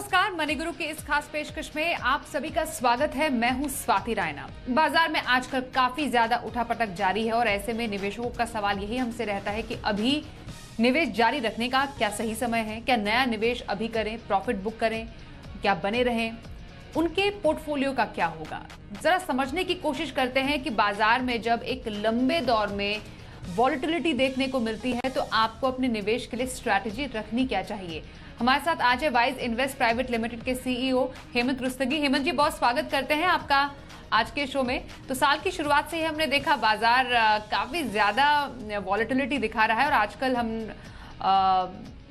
नमस्कार, मनी गुरु की इस खास पेशकश में आप सभी का स्वागत है। मैं हूं स्वाति रायना। बाजार में आजकल काफी ज्यादा उठापटक जारी है और ऐसे में निवेशकों का सवाल यही हमसे रहता है कि अभी निवेश जारी रखने का क्या सही समय है, क्या नया निवेश अभी करें, प्रॉफिट बुक करें, क्या बने रहें, उनके पोर्टफोलियो का क्या होगा। जरा समझने की कोशिश करते हैं कि बाजार में जब एक लंबे दौर में वॉलेटिलिटी देखने को मिलती है तो आपको अपने निवेश के लिए स्ट्रैटेजी रखनी क्या चाहिए। हमारे साथ आज है वाइज इन्वेस्ट प्राइवेट लिमिटेड के सीईओ हेमंत रुस्तगी। हेमंत जी, बहुत स्वागत करते हैं आपका आज के शो में। तो साल की शुरुआत से ही हमने देखा बाजार काफी ज्यादा वॉलेटिलिटी दिखा रहा है और आजकल हम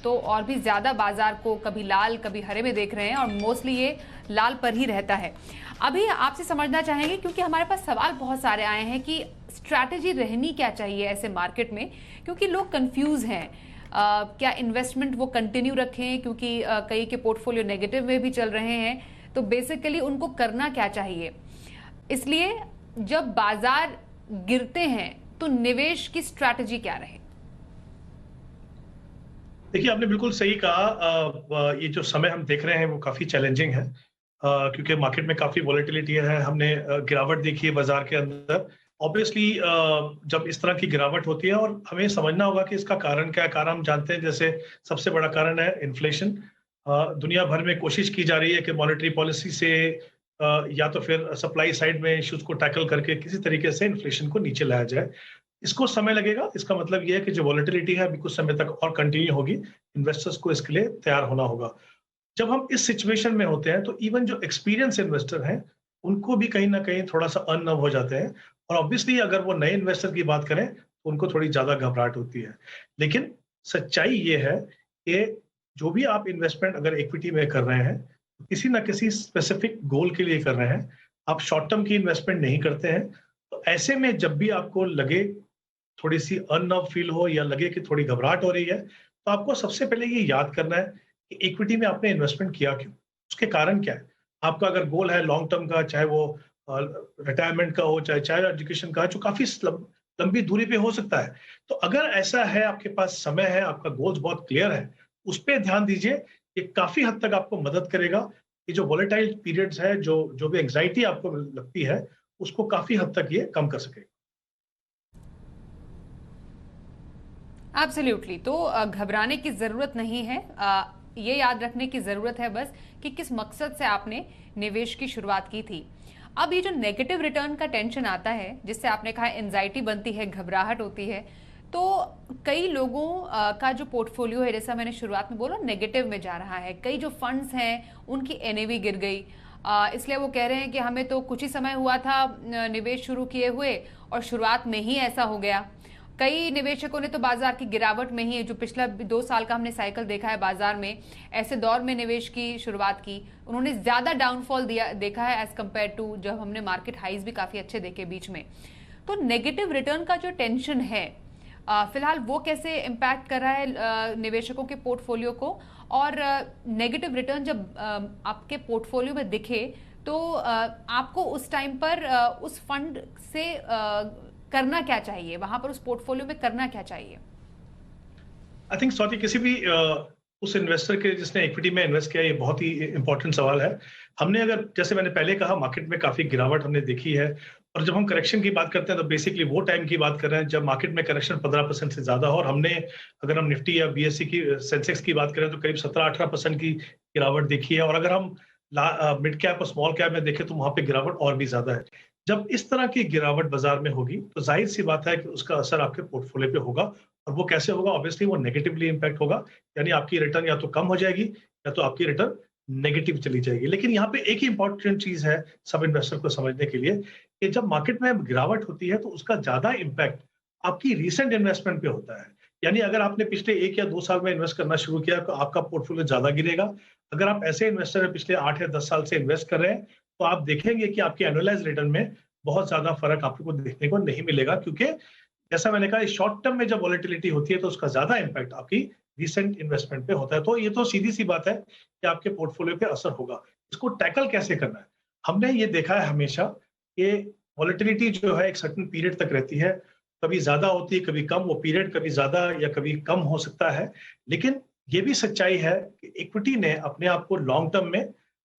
तो और भी ज्यादा बाजार को कभी लाल कभी हरे में देख रहे हैं और मोस्टली ये लाल पर ही रहता है। अभी आपसे समझना चाहेंगे क्योंकि हमारे पास सवाल बहुत सारे आए हैं कि स्ट्रैटेजी रहनी क्या चाहिए ऐसे मार्केट में, क्योंकि लोग कंफ्यूज हैं। क्या इन्वेस्टमेंट वो कंटिन्यू रखें, क्योंकि कई के पोर्टफोलियो नेगेटिव में भी चल रहे हैं, तो बेसिकली उनको करना क्या चाहिए। इसलिए जब बाजार गिरते हैं तो निवेश की स्ट्रैटेजी क्या रहे। देखिए, आपने बिल्कुल सही कहा। ये जो समय हम देख रहे हैं वो काफी चैलेंजिंग है, क्योंकि मार्केट में काफी वॉलेटिलिटी है। हमने गिरावट देखी है बाजार के अंदर। ऑब्वियसली जब इस तरह की गिरावट होती है और हमें समझना होगा कि इसका कारण क्या है। कारण हम जानते हैं, जैसे सबसे बड़ा कारण है इन्फ्लेशन। दुनिया भर में कोशिश की जा रही है कि मॉनेटरी पॉलिसी से या तो फिर सप्लाई साइड में इश्यूज को टैकल करके किसी तरीके से इन्फ्लेशन को नीचे लाया जाए। इसको समय लगेगा। इसका मतलब यह है कि जो वॉलेटिलिटी है अभी कुछ समय तक और कंटिन्यू होगी। इन्वेस्टर्स को इसके लिए तैयार होना होगा। जब हम इस सिचुएशन में होते हैं तो इवन जो एक्सपीरियंस इन्वेस्टर हैं उनको भी कहीं ना कहीं थोड़ा सा अननव हो जाते हैं। और ऑब्वियसली अगर वो नए इन्वेस्टर की बात करें तो उनको थोड़ी ज्यादा घबराहट होती है। लेकिन सच्चाई ये है कि जो भी आप इन्वेस्टमेंट अगर इक्विटी में कर रहे हैं तो किसी ना किसी स्पेसिफिक गोल के लिए कर रहे हैं। आप शॉर्ट टर्म की इन्वेस्टमेंट नहीं करते हैं। तो ऐसे में जब भी आपको लगे थोड़ी सी अननव फील हो या लगे कि थोड़ी घबराहट हो रही है, तो आपको सबसे पहले ये याद करना है कि इक्विटी में आपने इन्वेस्टमेंट किया क्यों, उसके कारण क्या है। आपका अगर गोल है लॉन्ग टर्म का, चाहे वो रिटायरमेंट का हो, चाहे चाहे एजुकेशन का, जो काफी लंबी दूरी पे हो सकता है। तो अगर ऐसा है, आपके पास समय है, आपका गोल्स बहुत क्लियर है, उस पर ध्यान दीजिए। ये काफी हद तक आपको मदद करेगा कि जो वोलेटाइल पीरियड्स है, जो भी एंग्जाइटी आपको लगती है, उसको काफी हद तक ये कम कर सकेगा। एब्सोल्युटली। तो घबराने की जरूरत नहीं है। ये याद रखने की जरूरत है बस कि किस मकसद से आपने निवेश की शुरुआत की थी। अब ये जो नेगेटिव रिटर्न का टेंशन आता है, जिससे आपने कहा एंजाइटी बनती है, घबराहट होती है, तो कई लोगों का जो पोर्टफोलियो है, जैसा मैंने शुरुआत में बोला, नेगेटिव में जा रहा है। कई जो फंड्स हैं उनकी एनएवी गिर गई, इसलिए वो कह रहे हैं कि हमें तो कुछ ही समय हुआ था निवेश शुरू किए हुए और शुरुआत में ही ऐसा हो गया। कई निवेशकों ने तो बाजार की गिरावट में ही, जो पिछला 2 साल का हमने साइकिल देखा है बाजार में, ऐसे दौर में निवेश की शुरुआत की, उन्होंने ज्यादा डाउनफॉल देखा है एज कंपेयर टू जब हमने मार्केट हाइज भी काफी अच्छे देखे बीच में। तो नेगेटिव रिटर्न का जो टेंशन है फिलहाल वो कैसे इम्पैक्ट कर रहा है निवेशकों के पोर्टफोलियो को, और नेगेटिव रिटर्न जब आपके पोर्टफोलियो में दिखे तो आपको उस टाइम पर उस फंड से करना क्या चाहिए, वहां पर उस पोर्टफोलियो में करना क्या चाहिए। आई थिंक स्वाति, किसी भी उस इन्वेस्टर के जिसने इक्विटी में इन्वेस्ट किया, ये बहुत ही इंपॉर्टेंट सवाल है। हमने अगर, जैसे मैंने पहले कहा, मार्केट में काफी गिरावट हमने देखी है। और जब हम करेक्शन की बात करते हैं तो बेसिकली वो टाइम की बात कर रहे हैं जब मार्केट में करेक्शन 15% से ज्यादा हो। और हमने, अगर हम निफ्टी या बीएससी की, सेंसेक्स की बात करें तो करीब 17-18% की गिरावट देखी है। और अगर हम मिड कैप और स्मॉल कैप में देखें तो वहां पे गिरावट और भी ज्यादा है। जब इस तरह की गिरावट बाजार में होगी तो जाहिर सी बात है कि उसका असर आपके पोर्टफोलियो पे होगा। और वो कैसे होगा? ऑब्वियसली वो नेगेटिवली इंपैक्ट होगा, यानी आपकी रिटर्न या तो कम हो जाएगी या तो आपकी रिटर्न नेगेटिव चली जाएगी। लेकिन यहाँ पे एक ही इंपॉर्टेंट चीज है सब इन्वेस्टर को समझने के लिए, कि जब मार्केट में गिरावट होती है तो उसका ज्यादा इंपैक्ट आपकी रीसेंट इन्वेस्टमेंट पे होता है। यानी अगर आपने पिछले 1 या 2 साल में इन्वेस्ट करना शुरू किया तो आपका पोर्टफोलियो ज्यादा गिरेगा। अगर आप ऐसे इन्वेस्टर हैं पिछले 8 या 10 साल से इन्वेस्ट कर रहे हैं तो आप देखेंगे कि आपके एनुअलाइज रिटर्न में बहुत ज्यादा फर्क आपको देखने को नहीं मिलेगा, क्योंकि जैसा मैंने कहा, शॉर्ट टर्म में जब वॉलेटिलिटी होती है तो उसका ज्यादा इंपैक्ट आपकी रीसेंट इन्वेस्टमेंट पे होता है। तो ये तो सीधी सी बात है कि आपके पोर्टफोलियो पे असर होगा। इसको टैकल कैसे करना है? हमने ये देखा है हमेशा कि वॉलेटिलिटी जो है एक सर्टेन पीरियड तक रहती है, कभी ज्यादा होती है, कभी कम। वो पीरियड कभी ज्यादा या कभी कम हो सकता है, लेकिन ये भी सच्चाई है कि इक्विटी ने अपने आप को लॉन्ग टर्म में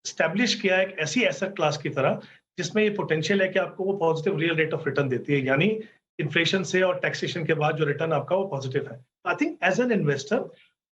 स्टैब्लिश किया है एक ऐसी एसेट क्लास की तरह जिसमें ये पोटेंशियल है कि आपको वो positive real rate of return देती है, यानी इन्फ्लेशन से और टैक्सेशन के बाद जो रिटर्न आपका वो पॉजिटिव है। I think as an investor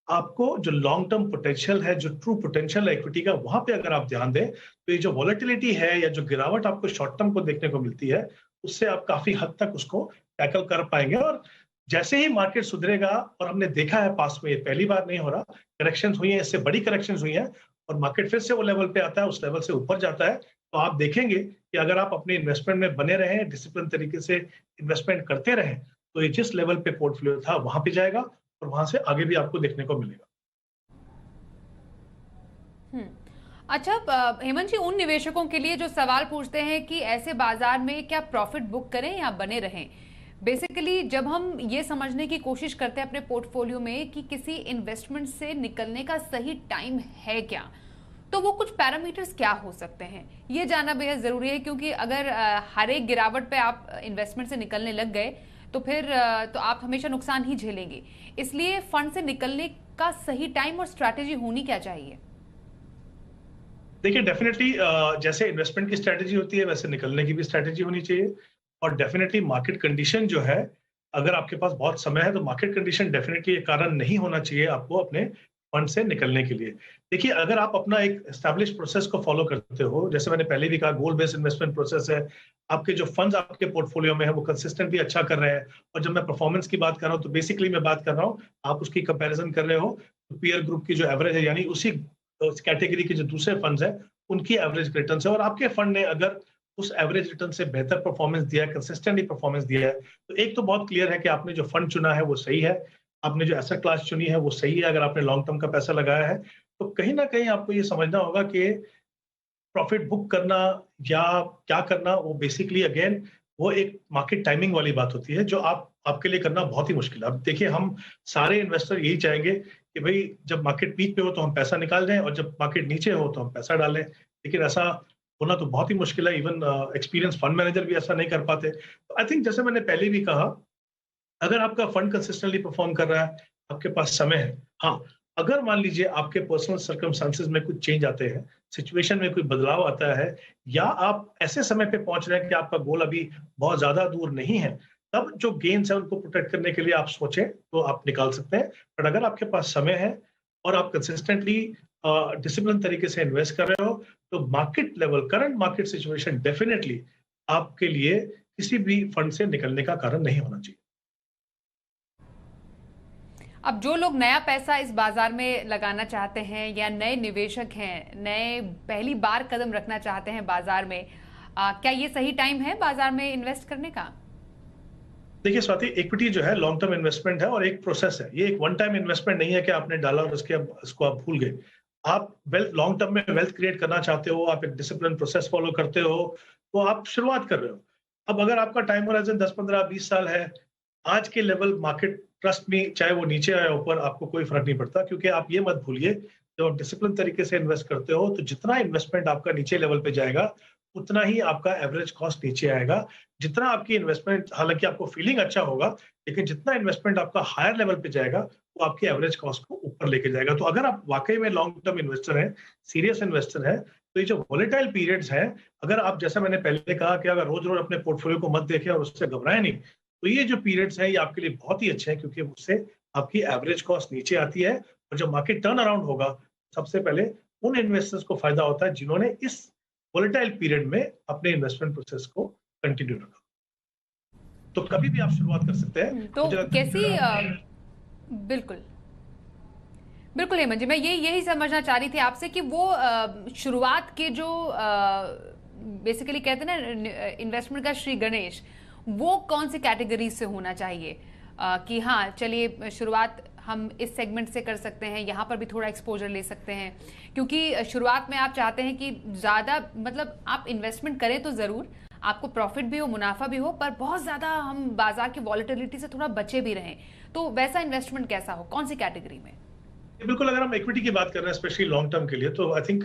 आपको जो लॉन्ग टर्म पोटेंशियल है, जो ट्रू पोटेंशियल है इक्विटी का, वहां पे अगर आप ध्यान दें तो ये जो वॉलेटिलिटी है या जो गिरावट आपको शॉर्ट टर्म को देखने को मिलती है, उससे आप काफी हद तक उसको टैकल कर पाएंगे। और जैसे ही मार्केट सुधरेगा, और हमने देखा है पास्ट में, ये पहली बार नहीं हो रहा, करेक्शन हुई है, इससे बड़ी करेक्शन हुई है, और मार्केट फिर से वो लेवल पे आता है, उस लेवल से ऊपर जाता है, तो आप देखेंगे कि अगर आप अपने इन्वेस्टमेंट में बने रहें, डिसिप्लिन तरीके से इन्वेस्टमेंट करते रहें, तो ये जिस लेवल पे पोर्टफोलियो था वहां पे जाएगा और वहां से आगे भी आपको देखने को मिलेगा। अच्छा, हेमंत जी, उन निवेशकों के लिए जो सवाल पूछते हैं कि ऐसे बाजार में क्या प्रॉफिट बुक करें या बने रहें, बेसिकली जब हम ये समझने की कोशिश करते हैं अपने पोर्टफोलियो में कि किसी इन्वेस्टमेंट से निकलने का सही टाइम है क्या, तो वो कुछ पैरामीटर्स क्या हो सकते हैं, ये जानना बेहद जरूरी है। क्योंकि अगर हर एक गिरावट पे आप इन्वेस्टमेंट से निकलने लग गए तो फिर तो आप हमेशा नुकसान ही झेलेंगे। इसलिए फंड से निकलने का सही टाइम और स्ट्रैटेजी होनी क्या चाहिए? देखिए, डेफिनेटली जैसे इन्वेस्टमेंट की स्ट्रैटेजी होती है वैसे निकलने की भी स्ट्रैटेजी होनी चाहिए। और डेफिनेटली मार्केट कंडीशन जो है, अगर आपके पास बहुत समय है तो मार्केट कंडीशन डेफिनेटली एक कारण नहीं होना चाहिए आपको अपने फंड से निकलने के लिए। देखिए, अगर आप अपना एक एस्टैब्लिश प्रोसेस को फॉलो करते हो, जैसे मैंने पहले भी कहा, गोल बेस्ड इन्वेस्टमेंट प्रोसेस है, आपके जो फंड्स आपके पोर्टफोलियो में है वो कंसिस्टेंटली अच्छा कर रहे हैं, और जब मैं परफॉर्मेंस की बात कर रहा हूँ तो बेसिकली मैं बात कर रहा हूँ, आप उसकी कंपैरिजन कर रहे हो तो पीयर ग्रुप की जो एवरेज है, यानी उसी कैटेगरी के जो दूसरे फंड्स हैं उनकी एवरेज रिटर्न है, और आपके फंड ने अगर उस एवरेज रिटर्न से बेहतर परफॉर्मेंस दिया है, कंसिस्टेंटली परफॉर्मेंस दिया है, तो एक तो बहुत क्लियर है कि आपने जो फंड चुना है वो सही है, आपने जो एसेट क्लास चुनी है वो सही है। अगर आपने लॉन्ग टर्म का पैसा लगाया है तो कहीं ना कहीं आपको ये समझना होगा कि प्रॉफिट बुक करना या क्या करना, वो बेसिकली अगेन वो एक मार्केट टाइमिंग वाली बात होती है, जो आपके लिए करना बहुत ही मुश्किल है। अब देखिए, हम सारे इन्वेस्टर यही चाहेंगे कि भाई जब मार्केट पीक पे हो तो हम पैसा निकाल दें, और जब मार्केट नीचे हो तो हम पैसा डालें, लेकिन ऐसा होना तो बहुत ही मुश्किल है। इवन एक्सपीरियंस फंड मैनेजर भी ऐसा नहीं कर पाते। तो आई थिंक जैसे मैंने पहले भी कहा, अगर आपका फंड कंसिस्टेंटली परफॉर्म कर रहा है, आपके पास समय है, हाँ, अगर मान लीजिए आपके पर्सनल सर्कमस्टांसेस में कुछ चेंज आते हैं, सिचुएशन में कोई बदलाव आता है, या आप ऐसे समय पे पहुंच रहे हैं कि आपका गोल अभी बहुत ज्यादा दूर नहीं है, तब जो गेन्स है उनको प्रोटेक्ट करने के लिए आप सोचें तो आप निकाल सकते हैं। बट अगर आपके पास समय है और आप कंसिस्टेंटली डिसिप्लिन तरीके से इन्वेस्ट कर रहे हो, तो market level, current market situation definitely आपके लिए किसी भी फंड से निकलने का कारण नहीं होना चाहिए। अब जो लोग नया पैसा इस बाजार में लगाना चाहते हैं या नए निवेशक हैं, नए पहली बार कदम रखना चाहते हैं बाजार में, क्या ये सही टाइम है बाजार में इन्वेस्ट करने का? देखिए स्वाति, इक्विटी जो है लॉन्ग टर्म इन्वेस्टमेंट है और एक प्रोसेस है। ये एक वन टाइम इन्वेस्टमेंट नहीं है कि आपने डाला और उसको आप भूल गए। आप वेल्थ, लॉन्ग टर्म में वेल्थ क्रिएट करना चाहते हो, आप एक डिसिप्लिन प्रोसेस फॉलो करते हो, तो आप शुरुआत कर रहे हो। अब अगर आपका टाइम होराइजन 10, 15, 20 साल है, आज के लेवल मार्केट, ट्रस्ट में, चाहे वो नीचे आया ऊपर, आपको कोई फर्क नहीं पड़ता, क्योंकि आप ये मत भूलिए, जब आप डिसिप्लिन तरीके से इन्वेस्ट करते हो तो जितना इन्वेस्टमेंट आपका नीचे लेवल पे जाएगा उतना ही आपका एवरेज कॉस्ट नीचे आएगा। जितना आपकी इन्वेस्टमेंट, हालांकि आपको फीलिंग अच्छा होगा, लेकिन जितना इन्वेस्टमेंट आपका हायर लेवल पे जाएगा वो आपकी एवरेज कॉस्ट को ऊपर लेके जाएगा। तो अगर आप वाकई में लॉन्ग टर्म इन्वेस्टर हैं, सीरियस इन्वेस्टर हैं, तो ये जो वॉलेटाइल पीरियड्स हैं, अगर आप, जैसा मैंने पहले कहा कि अगर रोज रोज अपने पोर्टफोलियो को मत देखें और उससे घबराएं नहीं, तो ये जो पीरियड्स हैं ये आपके लिए बहुत ही अच्छे हैं, क्योंकि उससे आपकी एवरेज कॉस्ट नीचे आती है। और जब मार्केट टर्न अराउंड होगा, सबसे पहले उन इन्वेस्टर्स को फायदा होता है जिन्होंने इस वोलेटाइल पीरियड में अपने इन्वेस्टमेंट प्रोसेस को कंटिन्यू रखा। तो कभी भी आप शुरुआत कर सकते हैं। तो कैसी बिल्कुल बिल्कुल हेमंत जी, मैं यही समझना चाह रही थी आपसे कि वो शुरुआत के जो बेसिकली कहते हैं ना इन्वेस्टमेंट का श्री गणेश, वो कौन सी कैटेगरी से होना चाहिए? कि हाँ चलिए शुरुआत हम इस सेगमेंट से कर सकते हैं, यहाँ पर भी थोड़ा एक्सपोजर ले सकते हैं, क्योंकि शुरुआत में आप चाहते हैं कि ज़्यादा, मतलब आप इन्वेस्टमेंट करें तो ज़रूर, आपको प्रॉफिट भी हो, मुनाफा भी हो, पर बहुत ज़्यादा हम बाजार की वॉलेटिलिटी से थोड़ा बचे भी रहें। तो वैसा इन्वेस्टमेंट कैसा हो, कौन सी कैटेगरी में? बिल्कुल, अगर हम इक्विटी की बात कर रहे हैं स्पेशली लॉन्ग टर्म के लिए, तो I think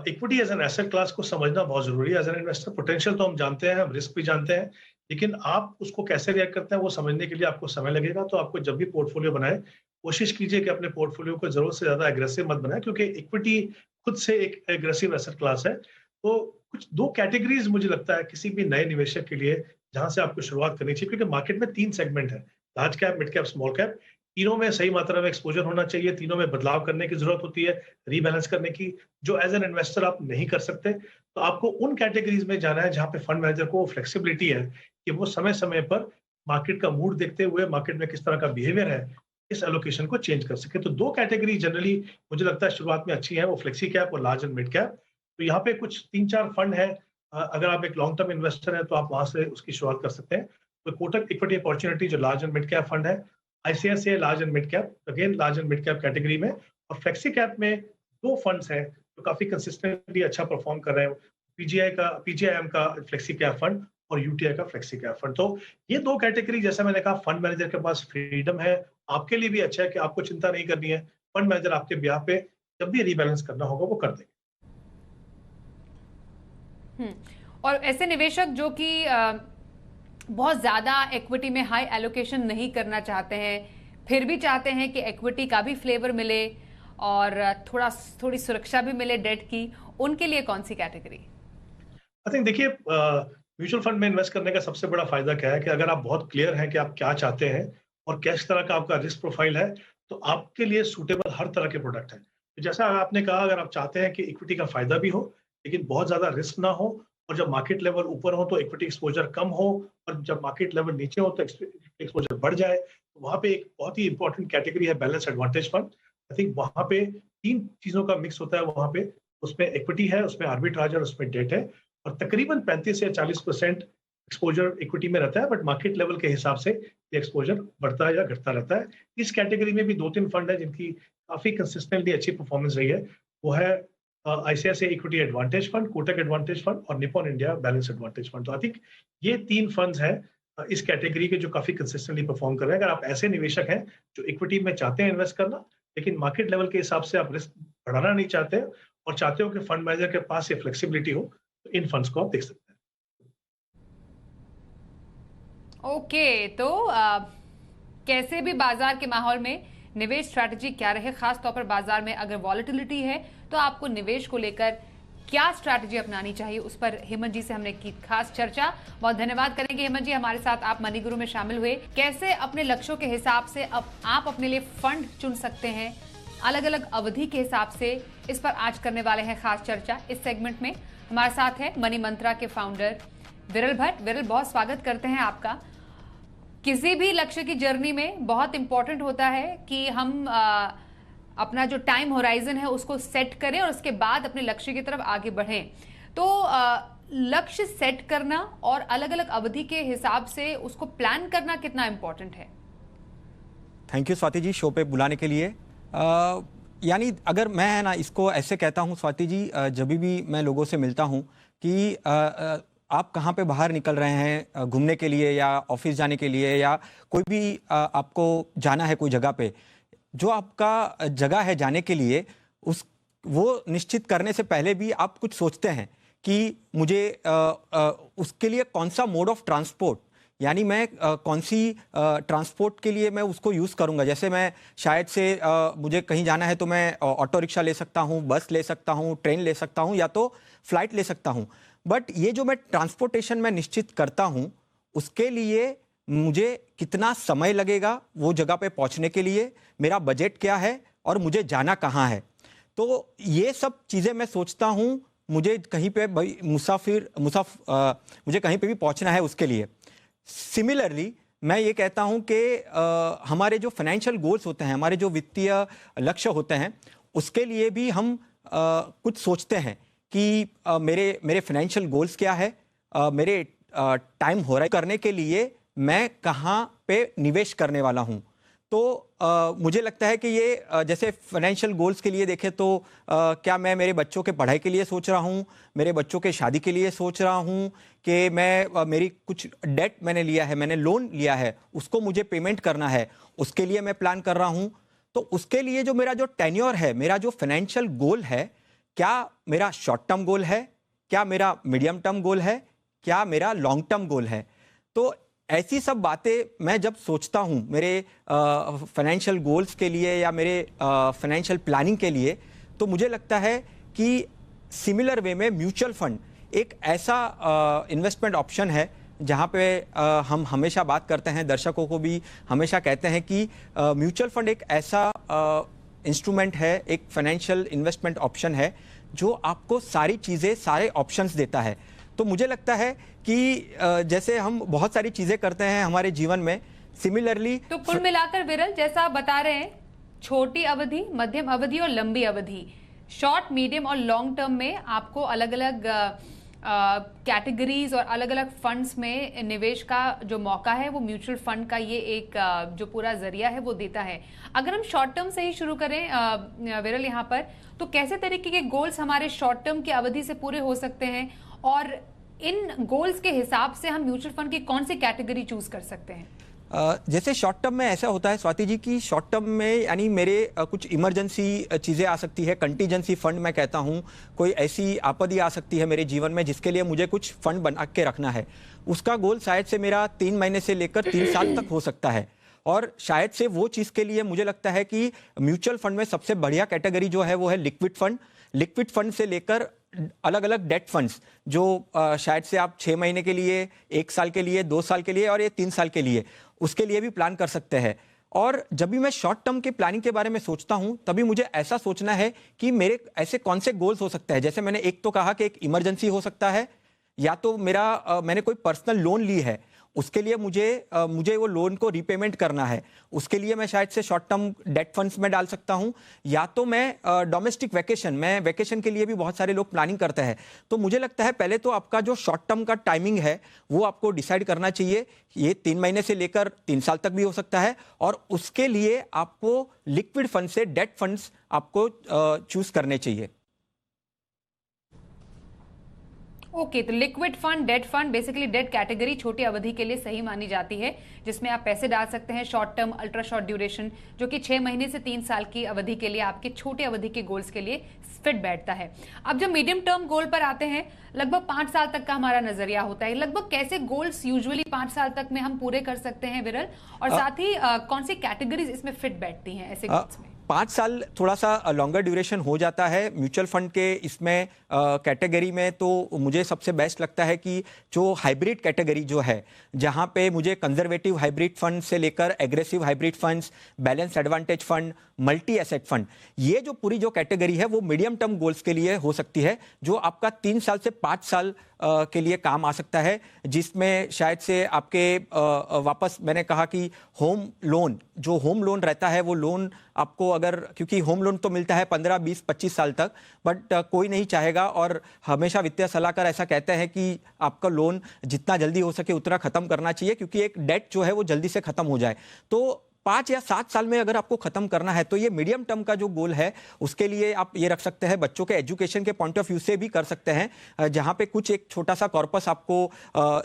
equity as an asset class को समझना बहुत जरूरी है। एज एन इन्वेस्टर पोटेंशियल तो हम जानते हैं, हम रिस्क भी जानते हैं, लेकिन आप उसको कैसे रिएक्ट करते हैं वो समझने के लिए आपको समय लगेगा। तो आपको जब भी पोर्टफोलियो बनाए, कोशिश कीजिए कि अपने पोर्टफोलियो को ज़रूरत से ज़्यादा एग्रेसिव मत बनाएँ, क्योंकि इक्विटी खुद से एक एग्रेसिव एसेट क्लास है। तो कुछ 2 कैटेगरीज़ मुझे लगता है किसी भी नए निवेशक के लिए जहाँ से आपको शुरुआत करनी चाहिए, क्योंकि मार्केट में 3 सेगमेंट है, large cap, mid cap, small cap. तीनों में सही मात्रा में एक्सपोज़र होना चाहिए, तीनों में बदलाव करने की ज़रूरत होती है, रीबैलेंस करने की, जो एज़ एन इन्वेस्टर आप नहीं कर सकते। तो आपको उन कैटेगरीज़ में जाना है जहाँ पे फंड मैनेजर को फ्लेक्सिबिलिटी है कि वो समय-समय पर मार्केट का मूड देखते हुए, मार्केट में किस तरह का बिहेवियर है, इस एलोकेशन को चेंज कर सके। तो 2 कैटेगरी जनरली मुझे लगता है शुरुआत में अच्छी है, वो फ्लेक्सी कैप और लार्ज एंड मिड कैप। तो यहाँ पे कुछ 3-4 फंड है। अगर आप एक लॉन्ग टर्म इन्वेस्टर हैं तो आप वहाँ से उसकी शुरुआत कर सकते हैं। तो कोटक इक्विटी अपॉर्च्युनिटी जो large and mid cap fund है, ICICI large and mid cap, again large and mid cap category में, और फ्लेक्सी कैप में 2 फंड्स हैं जो काफ़ी कंसिस्टेंटली अच्छा परफॉर्म कर रहे हैं। पीजीआईएम का फ्लेक्सी कैप फंड और यूटीआई का फ्लेक्सी कैप फंड। तो ये 2 कैटेगरी, जैसा मैंने कहा, फंड मैनेजर के पास फ्रीडम है। आपके लिए भी अच्छा है कि आपको चिंता नहीं करनी है। फंड मैनेजर आपके ब्याह पे जब भी रीबैलेंस करना होगा वो कर देंगे। और ऐसे निवेशक जो कि बहुत ज्यादा इक्विटी में हाई एलोकेशन नहीं करना चाहते हैं, फिर भी चाहते हैं कि इक्विटी का भी फ्लेवर मिले और थोड़ी सुरक्षा भी मिले डेट की, उनके लिए कौन सी कैटेगरी? आई थिंक देखिए, म्यूचुअल फंड में इन्वेस्ट करने का सबसे बड़ा फायदा क्या है कि अगर आप बहुत क्लियर हैं कि आप क्या चाहते हैं और किस तरह का आपका रिस्क प्रोफाइल है, तो आपके लिए सूटेबल हर तरह के प्रोडक्ट हैं। तो जैसा आपने कहा, अगर आप चाहते हैं कि इक्विटी का फायदा भी हो लेकिन बहुत ज्यादा रिस्क ना हो, और जब मार्केट लेवल ऊपर हो तो इक्विटी एक्सपोजर कम हो, और जब मार्केट लेवल नीचे हो तो एक्सपोजर बढ़ जाए, तो वहाँ पे एक बहुत ही इंपॉर्टेंट कैटेगरी है balance advantage fund. I think वहाँ पे 3 चीजों का मिक्स होता है वहाँ पे। उसमें इक्विटी है, उसमें आर्बिट्राज और उसमें डेट है, और तकरीबन 35 या 40% एक्सपोजर इक्विटी में रहता है, बट मार्केट लेवल के हिसाब से ये एक्सपोजर बढ़ता है या घटता रहता है। इस कैटेगरी में भी 2-3 फंड है जिनकी काफी कंसिस्टेंटली अच्छी परफॉर्मेंस रही है। वो है ICICI equity advantage fund, Kotak advantage fund और Nippon India balance advantage fund. तो आई थिंक ये 3 फंड्स हैं इस कैटेगरी के जो काफी कंसिस्टेंटली परफॉर्म कर रहे हैं। अगर आप ऐसे निवेशक हैं जो इक्विटी में चाहते हैं इन्वेस्ट करना, लेकिन मार्केट लेवल के हिसाब से आप रिस्क बढ़ाना नहीं चाहते और चाहते हो कि फंड मैनेजर के पास ये फ्लेक्सिबिलिटी हो, तो इन फंड्स को आप देख सकते हैं। ओके, तो कैसे भी बाजार के माहौल में निवेश स्ट्रैटेजी क्या रहे, खास तौर पर बाजार में अगर वॉलेटिलिटी है तो आपको निवेश को लेकर क्या स्ट्रैटेजी अपनानी चाहिए, उस पर हेमंत जी से हमने की खास चर्चा। बहुत धन्यवाद करेंगे हेमंत जी, हमारे साथ आप मनी गुरु में शामिल हुए। कैसे अपने लक्ष्यों के हिसाब से अब आप अपने लिए फंड चुन सकते हैं अलग अलग अवधि के हिसाब से, इस पर आज करने वाले हैं खास चर्चा। इस सेगमेंट में हमारे साथ है मनी मंत्रा के फाउंडर विरल भट्ट। विरल, बहुत स्वागत करते हैं आपका। किसी भी लक्ष्य की जर्नी में बहुत इंपॉर्टेंट होता है कि हम अपना जो टाइम होराइजन है उसको सेट करें और उसके बाद अपने लक्ष्य की तरफ आगे बढ़ें। तो लक्ष्य सेट करना और अलग अलग अवधि के हिसाब से उसको प्लान करना कितना इंपॉर्टेंट है? Thank you Swati ji, show पे बुलाने के लिए। यानी अगर मैं है ना इसको ऐसे कहता हूँ स्वाति जी, जब भी मैं लोगों से मिलता हूँ कि आप कहाँ पे बाहर निकल रहे हैं घूमने के लिए या ऑफिस जाने के लिए या कोई भी आपको जाना है कोई जगह पे, जो आपका जगह है जाने के लिए वो निश्चित करने से पहले भी आप कुछ सोचते हैं कि मुझे उसके लिए कौन सा मोड ऑफ ट्रांसपोर्ट, यानी मैं कौन सी ट्रांसपोर्ट के लिए मैं उसको यूज़ करूंगा। जैसे मैं शायद से मुझे कहीं जाना है तो मैं ऑटो रिक्शा ले सकता हूं, बस ले सकता हूं, ट्रेन ले सकता हूं या तो फ्लाइट ले सकता हूं। बट ये जो मैं ट्रांसपोर्टेशन में निश्चित करता हूं, उसके लिए मुझे कितना समय लगेगा वो जगह पे पहुंचने के लिए, मेरा बजट क्या है और मुझे जाना कहाँ है। तो ये सब चीज़ें मैं सोचता हूँ। मुझे कहीं पे मुझे कहीं पे भी पहुंचना है उसके लिए। सिमिलरली मैं ये कहता हूं कि हमारे जो फाइनेंशियल गोल्स होते हैं, हमारे जो वित्तीय लक्ष्य होते हैं, उसके लिए भी हम कुछ सोचते हैं कि मेरे फाइनेंशियल गोल्स क्या है, मेरे टाइम होराइजन करने के लिए मैं कहाँ पे निवेश करने वाला हूं। तो मुझे लगता है कि ये जैसे फाइनेंशियल गोल्स के लिए देखें तो क्या मैं मेरे बच्चों के पढ़ाई के लिए सोच रहा हूँ, मेरे बच्चों के शादी के लिए सोच रहा हूँ कि मैं मेरी कुछ डेट मैंने लिया है, मैंने लोन लिया है, उसको मुझे पेमेंट करना है, उसके लिए मैं प्लान कर रहा हूँ। तो उसके लिए जो मेरा जो टेन्योर है, मेरा जो फाइनेंशियल गोल है, क्या मेरा शॉर्ट टर्म गोल है, क्या मेरा मीडियम टर्म गोल है, क्या मेरा लॉन्ग टर्म गोल है। तो ऐसी सब बातें मैं जब सोचता हूं मेरे फाइनेंशियल गोल्स के लिए या मेरे फाइनेंशियल प्लानिंग के लिए, तो मुझे लगता है कि सिमिलर वे में म्यूचुअल फंड एक ऐसा इन्वेस्टमेंट ऑप्शन है जहां पे हम हमेशा बात करते हैं, दर्शकों को भी हमेशा कहते हैं कि म्यूचुअल फंड एक ऐसा इंस्ट्रूमेंट है, एक फाइनेंशियल इन्वेस्टमेंट ऑप्शन है जो आपको सारी चीज़ें, सारे ऑप्शंस देता है। तो मुझे लगता है कि जैसे हम बहुत सारी चीज़ें करते हैं हमारे जीवन में, सिमिलरली तो कुल मिलाकर विरल, जैसा आप बता रहे हैं, छोटी अवधि, मध्यम अवधि और लंबी अवधि, शॉर्ट, मीडियम और लॉन्ग टर्म में आपको अलग अलग कैटेगरीज और अलग अलग फंड्स में निवेश का जो मौका है वो म्यूचुअल फंड का ये एक जो पूरा जरिया है वो देता है। अगर हम शॉर्ट टर्म से ही शुरू करें विरल यहाँ पर, तो कैसे तरीके के गोल्स हमारे शॉर्ट टर्म की अवधि से पूरे हो सकते हैं और इन गोल्स के हिसाब से हम म्यूचुअल फंड की कौन सी कैटेगरी चूज कर सकते हैं? जैसे शॉर्ट टर्म में ऐसा होता है स्वाति जी कि शॉर्ट टर्म में यानी मेरे कुछ इमरजेंसी चीज़ें आ सकती है, कंटीजेंसी फंड मैं कहता हूँ, कोई ऐसी आपत्ति आ सकती है मेरे जीवन में जिसके लिए मुझे कुछ फंड बना के रखना है। उसका गोल शायद से मेरा 3 महीने से लेकर 3 साल तक हो सकता है, और शायद से वो चीज़ के लिए मुझे लगता है कि म्यूचुअल फंड में सबसे बढ़िया कैटेगरी जो है वो है लिक्विड फंड। लिक्विड फंड से लेकर अलग अलग डेट फंड्स जो शायद से आप 6 महीने के लिए, 1 साल के लिए, 2 साल के लिए और ये 3 साल के लिए, उसके लिए भी प्लान कर सकते हैं। और जब भी मैं शॉर्ट टर्म के प्लानिंग के बारे में सोचता हूं तभी मुझे ऐसा सोचना है कि मेरे ऐसे कौन से गोल्स हो सकते हैं। जैसे मैंने एक तो कहा कि एक इमरजेंसी हो सकता है, या तो मैंने कोई पर्सनल लोन ली है, उसके लिए मुझे वो लोन को रीपेमेंट करना है, उसके लिए मैं शायद से शॉर्ट टर्म डेट फंड्स में डाल सकता हूं, या तो मैं डोमेस्टिक वैकेशन के लिए भी बहुत सारे लोग प्लानिंग करते हैं। तो मुझे लगता है पहले तो आपका जो शॉर्ट टर्म का टाइमिंग है वो आपको डिसाइड करना चाहिए। ये 3 महीने से लेकर 3 साल तक भी हो सकता है, और उसके लिए आपको लिक्विड फंड से डेट फंड्स आपको चूज करने चाहिए। ओके, तो liquid fund, debt fund, basically debt category छोटी अवधि के लिए सही मानी जाती है, जिसमें आप पैसे डाल सकते हैं short term, ultra short duration, जो कि 6 महीने से 3 साल की अवधि के लिए आपके छोटे अवधि के गोल्स के लिए फिट बैठता है। अब जब मीडियम टर्म गोल पर आते हैं, लगभग 5 साल तक का हमारा नजरिया होता है। लगभग कैसे गोल्स यूजुअली 5 साल तक में हम पूरे कर सकते हैं विरल, और साथ ही कौन सी कैटेगरीज इसमें फिट बैठती हैं ऐसे गोल्स में? 5 साल थोड़ा सा लॉन्गर ड्यूरेशन हो जाता है म्यूचुअल फंड के इसमें कैटेगरी में। तो मुझे सबसे बेस्ट लगता है कि जो हाइब्रिड कैटेगरी जो है, जहां पे मुझे कंजर्वेटिव हाइब्रिड फंड से लेकर aggressive hybrid funds, balance advantage fund, multi asset fund, ये जो पूरी जो कैटेगरी है वो मीडियम टर्म गोल्स के लिए हो सकती है, जो आपका 3 साल से 5 साल के लिए काम आ सकता है, जिसमें शायद से आपके वापस मैंने कहा कि होम लोन रहता है, वो लोन आपको अगर, क्योंकि होम लोन तो मिलता है 15, 20, 25 साल तक, बट कोई नहीं चाहेगा, और हमेशा वित्तीय सलाहकार ऐसा कहते हैं कि आपका लोन जितना जल्दी हो सके उतना खत्म करना चाहिए, क्योंकि एक डेट जो है वो जल्दी से खत्म हो जाए। तो 5 या 7 साल में अगर आपको खत्म करना है तो ये मीडियम टर्म का जो गोल है उसके लिए आप ये रख सकते हैं। बच्चों के एजुकेशन के पॉइंट ऑफ व्यू से भी कर सकते हैं, जहां पे कुछ एक छोटा सा कॉर्पस आपको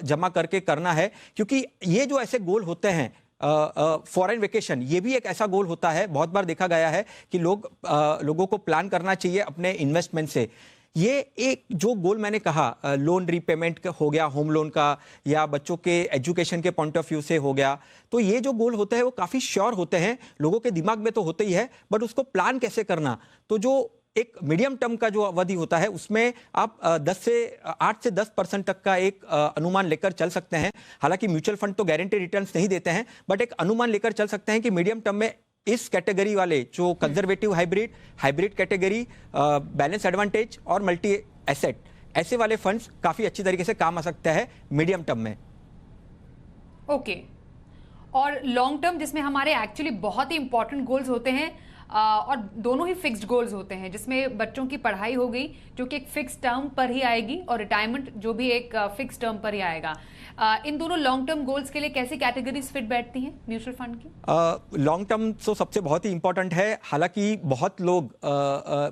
जमा करके करना है, क्योंकि ये जो ऐसे गोल होते हैं, फॉरेन वेकेशन, ये भी एक ऐसा गोल होता है। बहुत बार देखा गया है कि लोगों को प्लान करना चाहिए अपने इन्वेस्टमेंट से। ये एक जो गोल मैंने कहा, लोन रीपेमेंट हो गया होम लोन का, या बच्चों के एजुकेशन के पॉइंट ऑफ व्यू से हो गया, तो ये जो गोल होते हैं वो काफ़ी श्योर होते हैं, लोगों के दिमाग में तो होते ही है, बट उसको प्लान कैसे करना, तो जो एक मीडियम टर्म का जो अवधि होता है उसमें आप 8 से 10% तक का एक अनुमान लेकर चल सकते हैं। हालांकि म्यूचुअल फंड तो गारंटी रिटर्न्स नहीं देते हैं, बट एक अनुमान लेकर चल सकते हैं कि मीडियम टर्म में इस कैटेगरी वाले जो conservative hybrid category, balance advantage और मल्टी एसेट, ऐसे वाले फंड्स काफी अच्छी तरीके से काम आ सकता है मीडियम टर्म में। ओके, और लॉन्ग टर्म जिसमें हमारे एक्चुअली बहुत ही इंपॉर्टेंट गोल्स होते हैं, और दोनों ही फिक्स्ड गोल्स होते हैं, जिसमें बच्चों की पढ़ाई हो गई जो कि एक फिक्स टर्म पर ही आएगी, और रिटायरमेंट जो भी एक फिक्स टर्म पर ही आएगा। इन दोनों लॉन्ग टर्म गोल्स के लिए कैसी कैटेगरीज फिट बैठती हैं म्यूचुअल फंड की? लॉन्ग टर्म तो सबसे बहुत ही इंपॉर्टेंट है। हालांकि बहुत लोग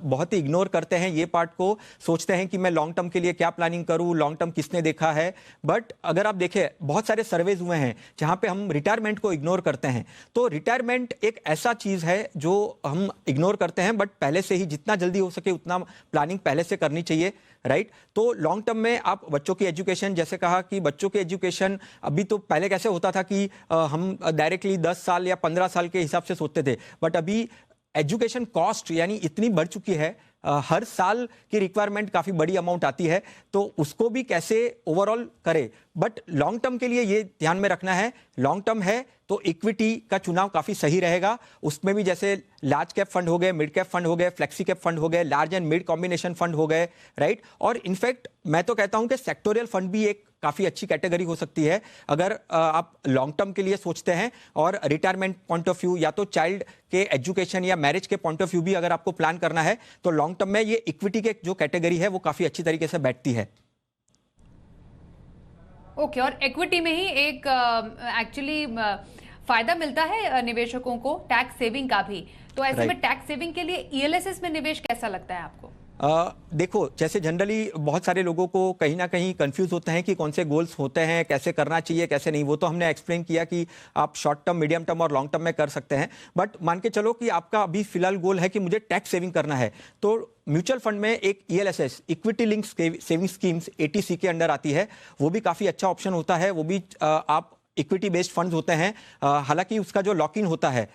बहुत ही इग्नोर करते हैं ये पार्ट को, सोचते हैं कि मैं लॉन्ग टर्म के लिए क्या प्लानिंग करूं, लॉन्ग टर्म किसने देखा है। बट अगर आप देखें, बहुत सारे सर्वेज हुए हैं जहां पे हम रिटायरमेंट को इग्नोर करते हैं। तो रिटायरमेंट एक ऐसा चीज है जो हम इग्नोर करते हैं, बट पहले से ही जितना जल्दी हो सके उतना प्लानिंग पहले से करनी चाहिए। राइट। तो लॉन्ग टर्म में आप बच्चों की एजुकेशन, जैसे कहा कि बच्चों की एजुकेशन अभी तो पहले कैसे होता था कि हम डायरेक्टली 10 साल या 15 साल के हिसाब से सोचते थे, बट अभी एजुकेशन कॉस्ट यानी इतनी बढ़ चुकी है, हर साल की रिक्वायरमेंट काफ़ी बड़ी अमाउंट आती है, तो उसको भी कैसे ओवरऑल करे। बट लॉन्ग टर्म के लिए ये ध्यान में रखना है, लॉन्ग टर्म है तो इक्विटी का चुनाव काफ़ी सही रहेगा। उसमें भी जैसे लार्ज कैप फंड हो गए, मिड कैप फंड हो गए, फ्लेक्सी कैप फंड हो गए, large and mid combination fund हो गए, राइट। और इनफैक्ट मैं तो कहता हूं कि सेक्टोरियल फंड भी एक काफ़ी अच्छी कैटेगरी हो सकती है अगर आप लॉन्ग टर्म के लिए सोचते हैं और रिटायरमेंट पॉइंट ऑफ व्यू या तो चाइल्ड के एजुकेशन या मैरिज के पॉइंट ऑफ व्यू भी अगर आपको प्लान करना है तो लॉन्ग टर्म में ये इक्विटी के जो कैटेगरी है वो काफ़ी अच्छी तरीके से बैठती है। ओके, और इक्विटी में ही एक एक्चुअली फायदा मिलता है निवेशकों को टैक्स सेविंग का भी, तो ऐसे में टैक्स सेविंग के लिए ईएलएसएस में निवेश कैसा लगता है आपको? देखो, जैसे जनरली बहुत सारे लोगों को कहीं ना कहीं कंफ्यूज होते हैं कि कौन से गोल्स होते हैं, कैसे करना चाहिए कैसे नहीं, वो तो हमने एक्सप्लेन किया कि आप शॉर्ट टर्म, मीडियम टर्म और लॉन्ग टर्म में कर सकते हैं। बट मान के चलो कि आपका अभी फिलहाल गोल है कि मुझे टैक्स सेविंग करना है, तो म्यूचुअल फंड में एक ELSS, equity linked saving schemes, eighty C के अंडर आती है, वो भी काफ़ी अच्छा ऑप्शन होता है। वो भी आप इक्विटी बेस्ड फंड्स होते हैं, हालांकि उसका जो लॉक इन होता है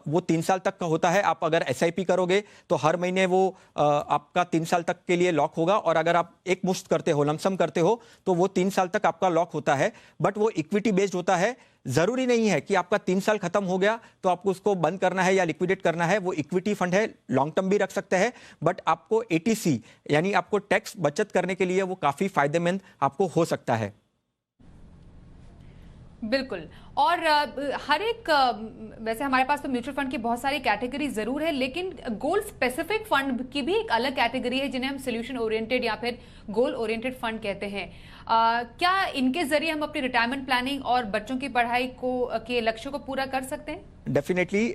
वो 3 साल तक का होता है। आप अगर एसआईपी करोगे तो हर महीने वो आपका 3 साल तक के लिए लॉक होगा, और अगर आप एक मुश्त करते हो, लमसम करते हो, तो वो 3 साल तक आपका लॉक होता है। बट वो इक्विटी बेस्ड होता है, जरूरी नहीं है कि आपका 3 साल खत्म हो गया तो आपको उसको बंद करना है या लिक्विडेट करना है। वो इक्विटी फंड है, लॉन्ग टर्म भी रख सकते हैं, बट आपको एटीसी यानी आपको टैक्स बचत करने के लिए वो काफी फायदेमंद आपको हो सकता है। बिल्कुल। और हर एक वैसे हमारे पास तो म्यूचुअल फंड की बहुत सारी कैटेगरी जरूर है, लेकिन गोल स्पेसिफिक फंड की भी एक अलग कैटेगरी है जिन्हें हम सोल्यूशन ओरिएंटेड या फिर गोल ओरिएंटेड फंड कहते हैं। क्या इनके जरिए हम अपनी रिटायरमेंट प्लानिंग और बच्चों की पढ़ाई को के लक्ष्यों को पूरा कर सकते हैं? डेफिनेटली,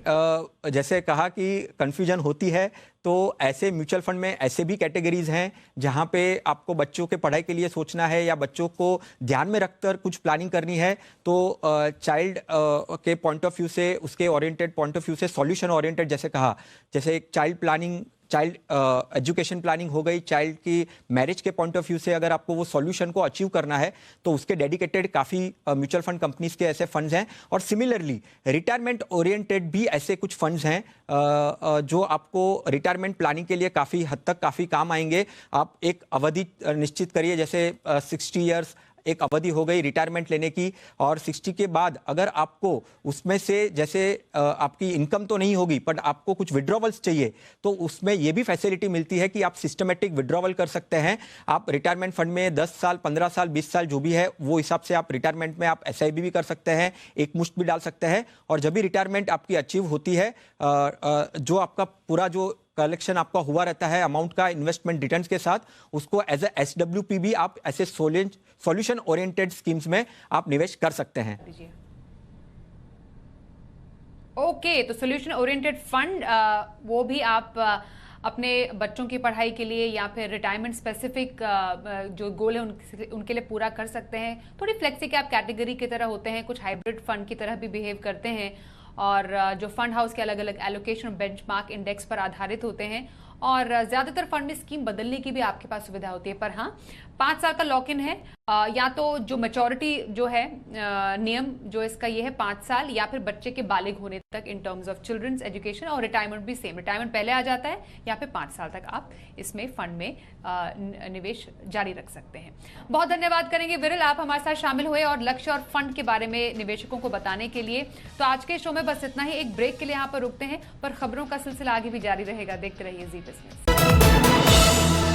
जैसे कहा कि कंफ्यूजन होती है, तो ऐसे म्यूचुअल फंड में ऐसे भी कैटेगरीज हैं जहां पे आपको बच्चों के पढ़ाई के लिए सोचना है या बच्चों को ध्यान में रखकर कुछ प्लानिंग करनी है, तो चाइल्ड के पॉइंट ऑफ व्यू से, उसके ओरिएंटेड पॉइंट ऑफ व्यू से, सॉल्यूशन ओरिएंटेड जैसे कहा, जैसे एक child planning, child education planning हो गई, चाइल्ड की मैरिज के पॉइंट ऑफ व्यू से अगर आपको वो सॉल्यूशन को अचीव करना है तो उसके डेडिकेटेड काफ़ी म्यूचुअल फंड कंपनीज के ऐसे फंड्स हैं। और सिमिलरली रिटायरमेंट ओरिएंटेड भी ऐसे कुछ फंड्स हैं जो आपको रिटायरमेंट प्लानिंग के लिए काफ़ी हद तक काफ़ी काम आएंगे। आप एक अवधि निश्चित करिए, जैसे 60 ईयर्स एक अवधि हो गई रिटायरमेंट लेने की, और 60 के बाद अगर आपको उसमें से जैसे आपकी इनकम तो नहीं होगी बट आपको कुछ विड्रॉवल्स चाहिए, तो उसमें यह भी फैसिलिटी मिलती है कि आप सिस्टमेटिक विड्रॉवल कर सकते हैं। आप रिटायरमेंट फंड में 10 साल, 15 साल, 20 साल जो भी है वो हिसाब से आप रिटायरमेंट में आप एसआईबी भी कर सकते हैं, एक मुश्त भी डाल सकते हैं, और जब भी रिटायरमेंट आपकी अचीव होती है, जो आपका पूरा जो कलेक्शन आपका हुआ रहता है अमाउंट का इन्वेस्टमेंट रिटर्न्स के साथ, उसको एज ए एसडब्ल्यूपी भी आप ऐसे सॉल्यूशन ओरिएंटेड स्कीम्स में आप निवेश कर सकते हैं। ओके, तो सॉल्यूशन ओरिएंटेड फंड वो भी आप अपने बच्चों की पढ़ाई के लिए या फिर रिटायरमेंट स्पेसिफिक जो गोल है उनके लिए पूरा कर सकते हैं। थोड़ी फ्लेक्सी कैप कैटेगरी की तरह होते हैं, कुछ हाइब्रिड फंड की तरह भी बिहेव करते हैं, और जो फंड हाउस के अलग अलग एलोकेशन बेंचमार्क इंडेक्स पर आधारित होते हैं, और ज्यादातर फंड में स्कीम बदलने की भी आपके पास सुविधा होती है। पर हाँ, 5 साल का लॉक इन है, या तो जो मैच्योरिटी जो है नियम जो इसका ये है 5 साल, या फिर बच्चे के बालिग होने तक in terms of children's education, और रिटायरमेंट भी सेम, रिटायरमेंट पहले आ जाता है या फिर 5 साल तक आप इसमें फंड में निवेश जारी रख सकते हैं। बहुत धन्यवाद करेंगे विरल, आप हमारे साथ शामिल हुए और लक्ष्य और फंड के बारे में निवेशकों को बताने के लिए। तो आज के शो में बस इतना ही, एक ब्रेक के लिए यहाँ पर रुकते हैं, पर खबरों का सिलसिला आगे भी जारी रहेगा। देखते रहिए जी बिजनेस।